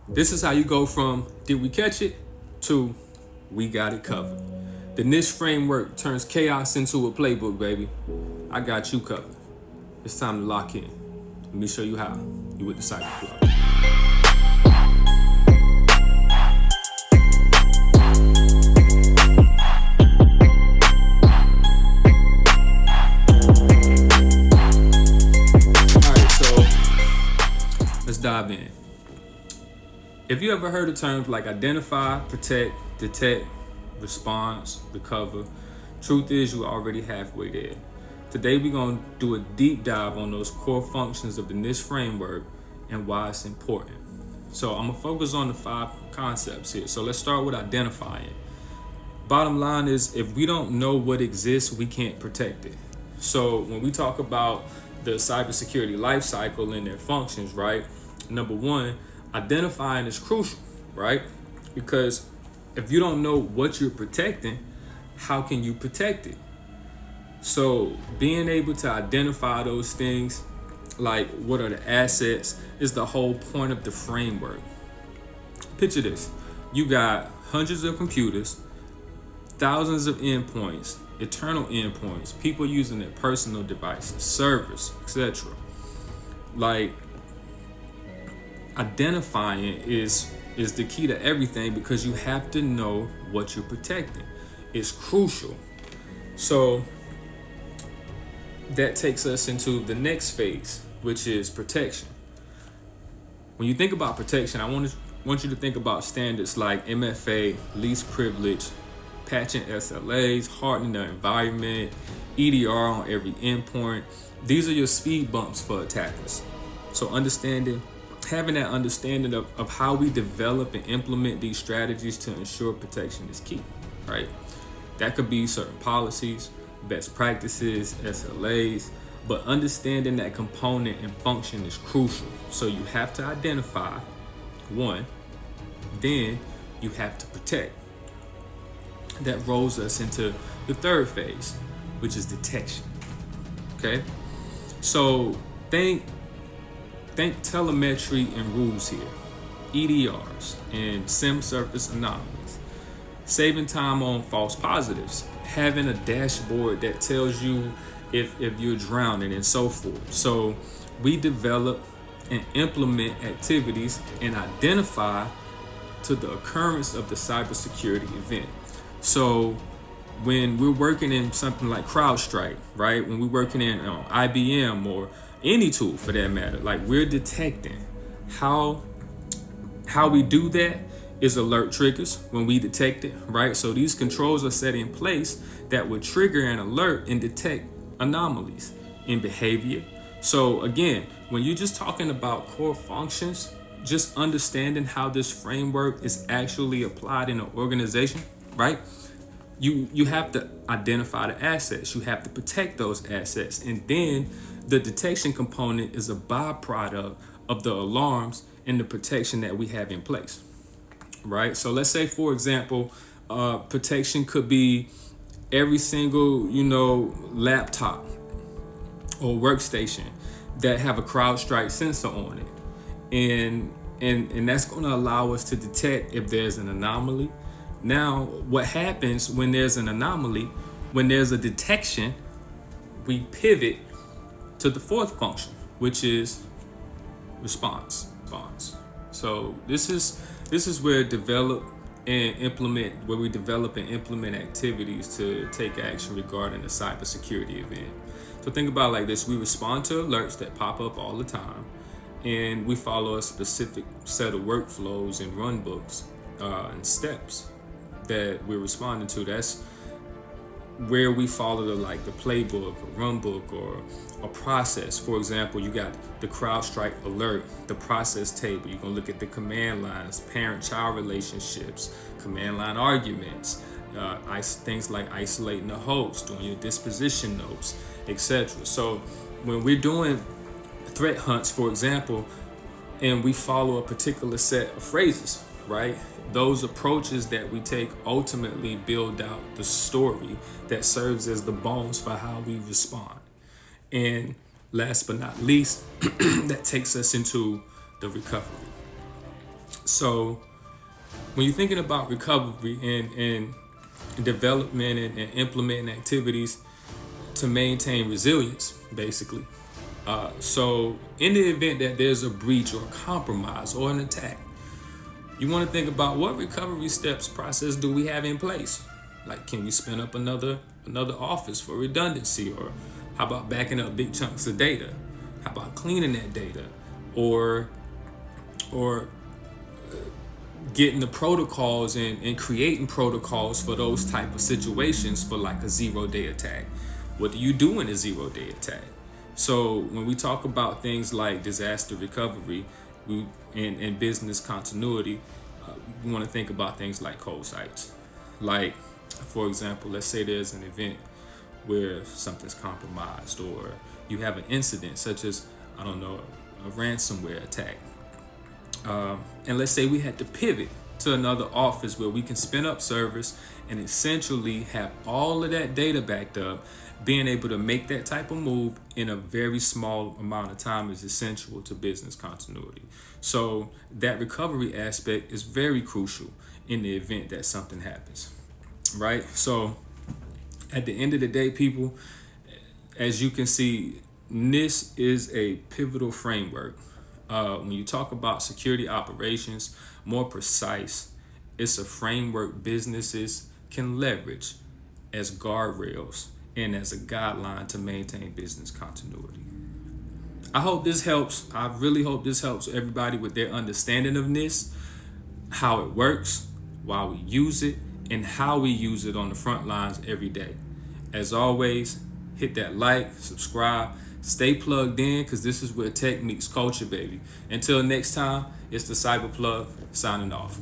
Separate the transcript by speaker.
Speaker 1: This is how you go from did we catch it to we got it covered. The NIST framework turns chaos into a playbook, baby. I got you covered. It's time to lock in. Let me show you how. You with the Cyber Club. Alright, so let's dive in. If you ever heard of terms like identify, protect, detect, response, recover, truth is you already halfway there. Today we're going to do a deep dive on those core functions of the NIST framework and why it's important. So I'm going to focus on the 5 concepts here. So let's start with identifying. Bottom line is if we don't know what exists, we can't protect it. So when we talk about the cybersecurity life cycle and their functions, right? Number one, identifying is crucial, right? Because if you don't know what you're protecting, how can you protect it? So being able to identify those things, like what are the assets, is the whole point of the framework. Picture this. You got hundreds of computers, thousands of endpoints, eternal endpoints, people using their personal devices, servers, etc. Like, identifying is the key to everything because you have to know what you're protecting. It's crucial. So that takes us into the next phase, which is protection. When you think about protection, I want you to think about standards like MFA, least privilege, patching SLAs, hardening the environment, EDR on every endpoint. These are your speed bumps for attackers. So having that understanding of how we develop and implement these strategies to ensure protection is key, right? That could be certain policies, best practices, SLAs, but understanding that component and function is crucial. So you have to identify one, then you have to protect. That rolls us into the third phase, which is detection, okay? So think telemetry and rules here, EDRs and SIM surface anomalies, saving time on false positives, having a dashboard that tells you if you're drowning and so forth. So we develop and implement activities and identify to the occurrence of the cybersecurity event. So when we're working in something like CrowdStrike, right? When we're working in IBM or any tool for that matter, like we're detecting. How we do that is alert triggers when we detect it, right? So these controls are set in place that would trigger an alert and detect anomalies in behavior. So again, when you're just talking about core functions, just understanding how this framework is actually applied in an organization, right? You have to identify the assets. You have to protect those assets. And then the detection component is a byproduct of the alarms and the protection that we have in place, right? So let's say, for example, protection could be every single, laptop or workstation that have a CrowdStrike sensor on it. And that's going to allow us to detect if there's an anomaly. Now, what happens when there's an anomaly, when there's a detection, we pivot to the fourth function, which is response. So this is where we develop and implement activities to take action regarding a cybersecurity event. So think about it like this: we respond to alerts that pop up all the time, and we follow a specific set of workflows and run books and steps that we're responding to. That's where we follow the playbook or run book or a process. For example, you got the CrowdStrike alert, the process table. You're gonna look at the command lines, parent-child relationships, command line arguments, things like isolating the host, doing your disposition notes, etc. So when we're doing threat hunts, for example, and we follow a particular set of phrases, right? Those approaches that we take ultimately build out the story that serves as the bones for how we respond. And last but not least, that takes us into the recovery. So when you're thinking about recovery and development and implementing activities to maintain resilience, basically. So in the event that there's a breach or a compromise or an attack, you want to think about what recovery steps process do we have in place? Like, can we spin up another office for redundancy? Or how about backing up big chunks of data? How about cleaning that data? Or getting the protocols and creating protocols for those type of situations for like a 0-day attack. What do you do in a 0-day attack? So when we talk about things like disaster recovery and business continuity, we want to think about things like cold sites. Like, for example, let's say there's an event where something's compromised, or you have an incident such as, I don't know, a ransomware attack. And let's say we had to pivot to another office where we can spin up servers and essentially have all of that data backed up. Being able to make that type of move in a very small amount of time is essential to business continuity. So that recovery aspect is very crucial in the event that something happens, right? So at the end of the day, people, as you can see, NIST is a pivotal framework. When you talk about security operations, more precise, it's a framework businesses can leverage as guardrails and as a guideline to maintain business continuity. I hope this helps. I really hope this helps everybody with their understanding of NIST, how it works, why we use it, and how we use it on the front lines every day. As always, hit that like, subscribe, stay plugged in, because this is where tech meets culture, baby. Until next time, it's the Cyber Plug signing off.